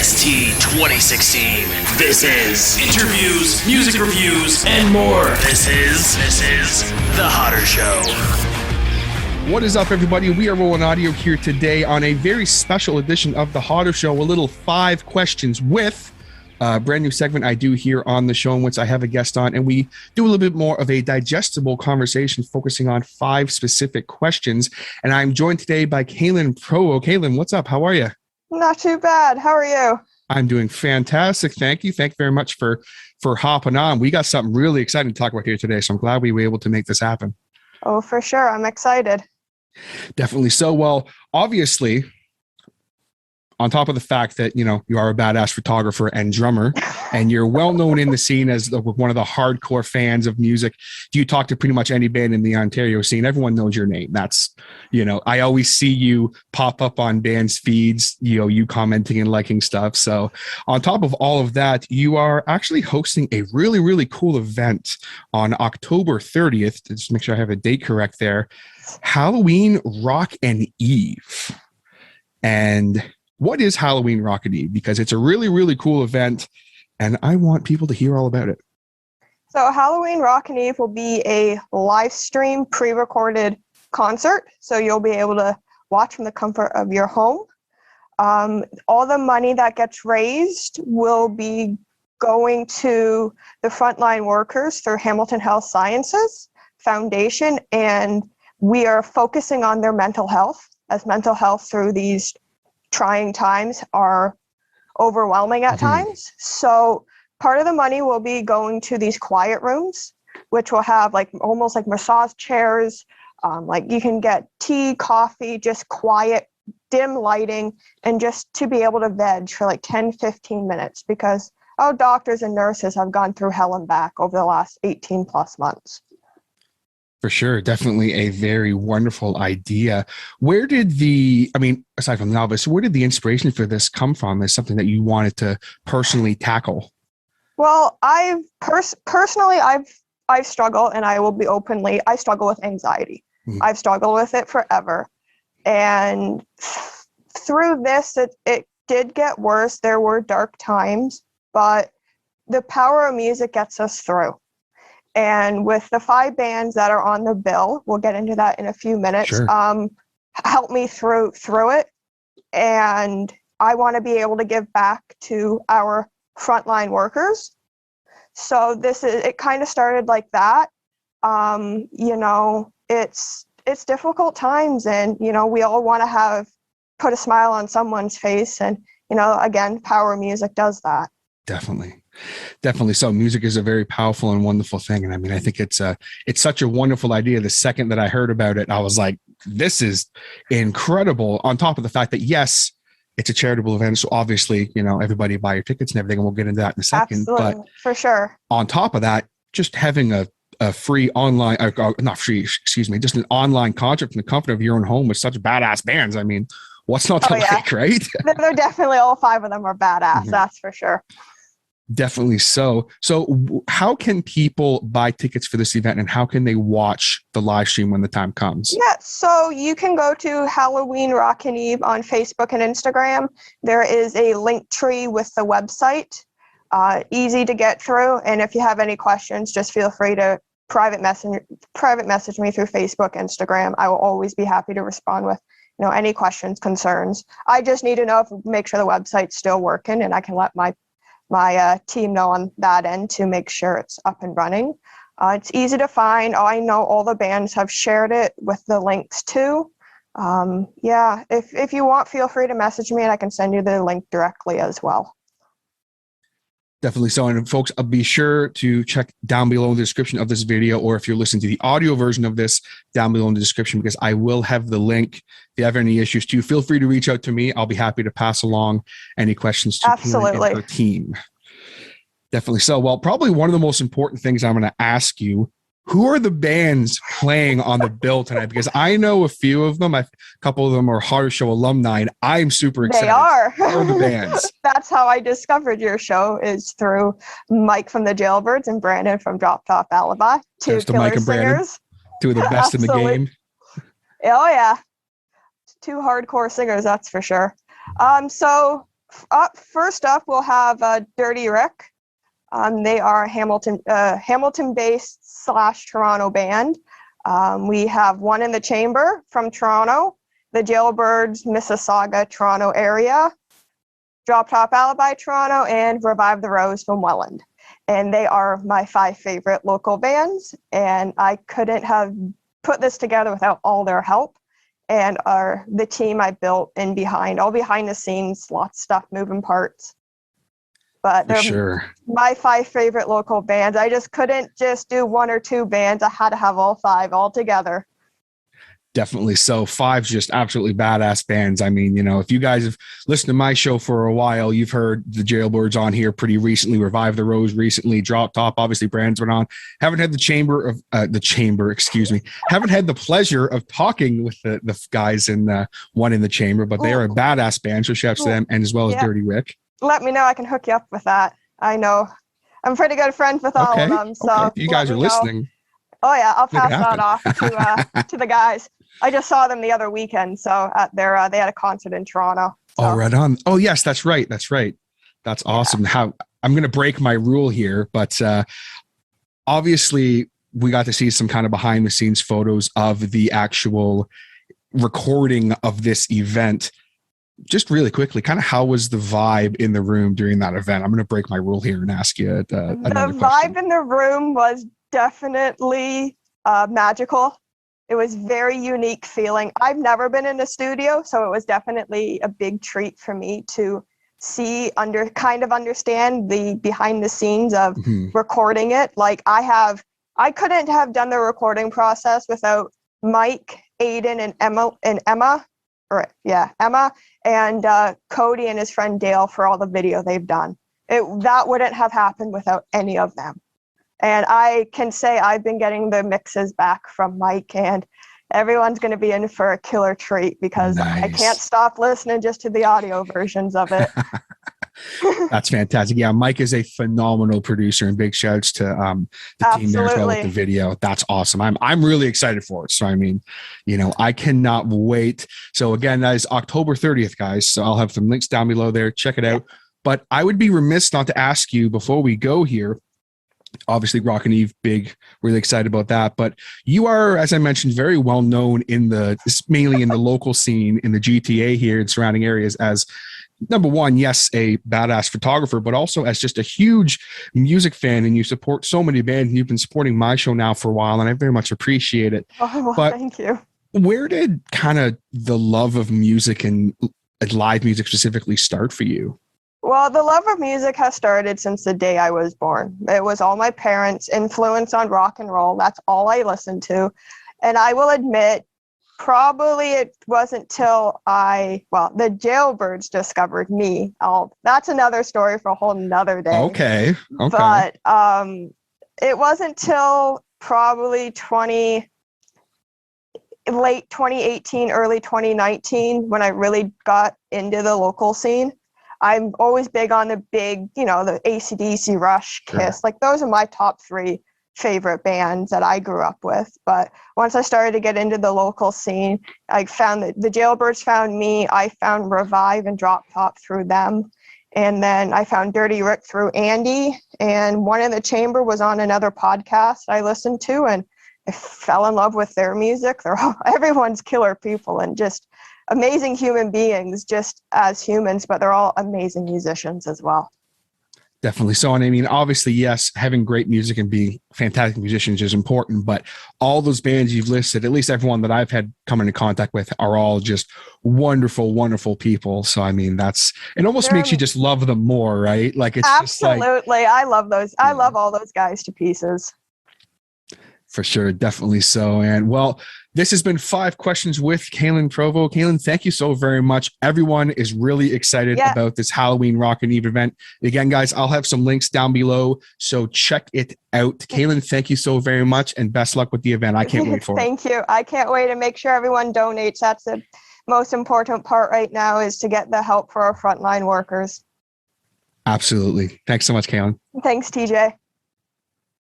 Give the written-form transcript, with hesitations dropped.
OST 2016. This is interviews, music reviews, and more. This is The Hodder Show. What is up, everybody? We are rolling audio here today on a very special edition of The Hodder Show, a little 5 questions with a brand new segment I do here on the show in which I have a guest on, and we do a little bit more of a digestible conversation focusing on 5 specific questions. And I'm joined today by Cailin Provo. Cailin, what's up? How are you? Not too bad. How are you? I'm doing fantastic. Thank you. Thank you very much for hopping on. We got something really exciting to talk about here today, so I'm glad we were able to make this happen. Oh, for sure. I'm excited. Definitely so. Well, obviously, on top of the fact that, you are a badass photographer and drummer, and you're well known in the scene as one of the hardcore fans of music. You talk to pretty much any band in the Ontario scene, everyone knows your name. That's, I always see you pop up on bands' feeds, you commenting and liking stuff. So on top of all of that, you are actually hosting a really, really cool event on October 30th. Just make sure I have a date correct there. Halloween Rockin' Eve. And what is Halloween Rockin' Eve? Because it's a really, really cool event, and I want people to hear all about it. So Halloween Rockin' Eve will be a live stream pre-recorded concert, so you'll be able to watch from the comfort of your home. All the money that gets raised will be going to the frontline workers through Hamilton Health Sciences Foundation, and we are focusing on their mental health, as mental health through these trying times are overwhelming at times. So part of the money will be going to these quiet rooms, which will have almost like massage chairs. You can get tea, coffee, just quiet, dim lighting, and just to be able to veg for 10, 15 minutes, because our doctors and nurses have gone through hell and back over the last 18 plus months. For sure. Definitely a very wonderful idea. Where did aside from the novice, where did the inspiration for this come from? Is something that you wanted to personally tackle? Well, I've personally struggled, and I will be openly, I struggle with anxiety. I've struggled with it forever. And through this, it did get worse. There were dark times, but the power of music gets us through. And with the 5 bands that are on the bill, we'll get into that in a few minutes, sure. Help me through it. And I want to be able to give back to our frontline workers. So it kind of started like that. It's difficult times, and, we all want to put a smile on someone's face. And, again, power of music does that. Definitely. So music is a very powerful and wonderful thing. And I think it's such a wonderful idea. The second that I heard about it, I was like, this is incredible. On top of the fact that, yes, it's a charitable event. So obviously, everybody buy your tickets and everything. And we'll get into that in a second. Absolutely, but for sure. On top of that, just having a free online, not free, excuse me, just an online concert from the comfort of your own home with such badass bands. What's not to like, right? They're definitely, all 5 of them are badass. That's for sure. Definitely so. So how can people buy tickets for this event, and how can they watch the live stream when the time comes? Yeah, so you can go to Halloween Rockin' Eve on Facebook and Instagram. There is a link tree with the website, easy to get through. And if you have any questions, just feel free to private message me through Facebook, Instagram. I will always be happy to respond with any questions, concerns. I just need to make sure the website's still working, and I can let my team know on that end to make sure it's up and running. It's easy to find. I know all the bands have shared it with the links too. If you want, feel free to message me, and I can send you the link directly as well. Definitely so. And folks, be sure to check down below in the description of this video, or if you're listening to the audio version of this, down below in the description, because I will have the link. If you have any issues too, feel free to reach out to me. I'll be happy to pass along any questions to Cailin and her team. Definitely so. Well, probably one of the most important things I'm going to ask you, who are the bands playing on the bill tonight? Because I know a few of them. A couple of them are Hodder Show alumni, and I'm super excited. They are. Who are the bands? That's how I discovered your show, is through Mike from the Jailbirds and Brandon from Drop Top Alibi. Two killer Mike and Brandon, singers. 2 of the best in the game. Oh, yeah. 2 hardcore singers, that's for sure. So First up, we'll have Dirty Rick. They are a Hamilton-based / Toronto band. We have One in the Chamber from Toronto, the Jailbirds, Mississauga, Toronto area, Drop Top Alibi, Toronto, and Revive the Rose from Welland. And they are my 5 favorite local bands, and I couldn't have put this together without all their help and the team I built all behind the scenes, lots of stuff, moving parts. But they're my 5 favorite local bands. I just couldn't just do 1 or 2 bands. I had to have all 5 all together. Definitely so. 5's just absolutely badass bands. I mean, if you guys have listened to my show for a while, you've heard the Jailbirds on here pretty recently, Revive the Rose recently, Drop Top, obviously Brand's been on. Haven't had haven't had the pleasure of talking with the guys in One in the Chamber, but they are a badass band. So shouts to them, and as well as Dirty Rick. Let me know. I can hook you up with that. I know. I'm pretty good friends with all of them. So you guys are listening. Oh yeah, I'll pass that off to the guys. I just saw them the other weekend. So they had a concert in Toronto. So. Oh, right on. Oh yes, that's right. That's awesome. I'm going to break my rule here, but obviously we got to see some kind of behind the scenes photos of the actual recording of this event. Just really quickly, kind of how was the vibe in the room during that event? I'm going to break my rule here and ask you another question. The vibe in the room was definitely magical. It was very unique feeling. I've never been in a studio, so it was definitely a big treat for me to see, kind of understand the behind the scenes of recording it. Like I couldn't have done the recording process without Mike, Aiden, and Emma, and Cody and his friend Dale for all the video they've done. That wouldn't have happened without any of them. And I can say I've been getting the mixes back from Mike, and everyone's going to be in for a killer treat because I can't stop listening just to the audio versions of it. That's fantastic. Yeah, Mike is a phenomenal producer, and big shouts to the team there as well with the video. That's awesome. I'm really excited for it. So I mean, I cannot wait. So again, that is October 30th, guys. So I'll have some links down below there. Check it out. But I would be remiss not to ask you before we go here. Obviously, Rockin' Eve, big, really excited about that. But you are, as I mentioned, very well known mainly in the local scene in the GTA here and surrounding areas as number one, yes, a badass photographer, but also as just a huge music fan, and you support so many bands, and you've been supporting my show now for a while, and I very much appreciate it. Oh, well, but thank you. Where did kind of the love of music and live music specifically start for you? Well, the love of music has started since the day I was born. It was all my parents' influence on rock and roll. That's all I listened to. And I will admit, probably it wasn't till the Jailbirds discovered me. That's another story for a whole nother day. Okay. But it wasn't till probably late 2018, early 2019 when I really got into the local scene. I'm always big on the big, the AC/DC, Rush, Kiss. Like those are my top 3 favorite bands that I grew up with. But once I started to get into the local scene, I found that the Jailbirds found me. I found Revive and Drop Top through them. And then I found Dirty Rick through Andy. And One in the Chamber was on another podcast I listened to, and I fell in love with their music. Everyone's killer people and just amazing human beings, just as humans, but they're all amazing musicians as well. Definitely so. And I mean, obviously, yes, having great music and being fantastic musicians is important, but all those bands you've listed, at least everyone that I've had come into contact with, are all just wonderful, wonderful people. So, I mean, it almost makes you just love them more, right? Like it's absolutely. I love those. I love all those guys to pieces. For sure. Definitely so. And well, this has been 5 Questions with Cailin Provo. Cailin, thank you so very much. Everyone is really excited about this Halloween Rockin' Eve event. Again, guys, I'll have some links down below, so check it out. Cailin, thank you so very much, and best luck with the event. I can't wait for it. Thank you. I can't wait to make sure everyone donates. That's the most important part right now, is to get the help for our frontline workers. Absolutely. Thanks so much, Cailin. Thanks, TJ.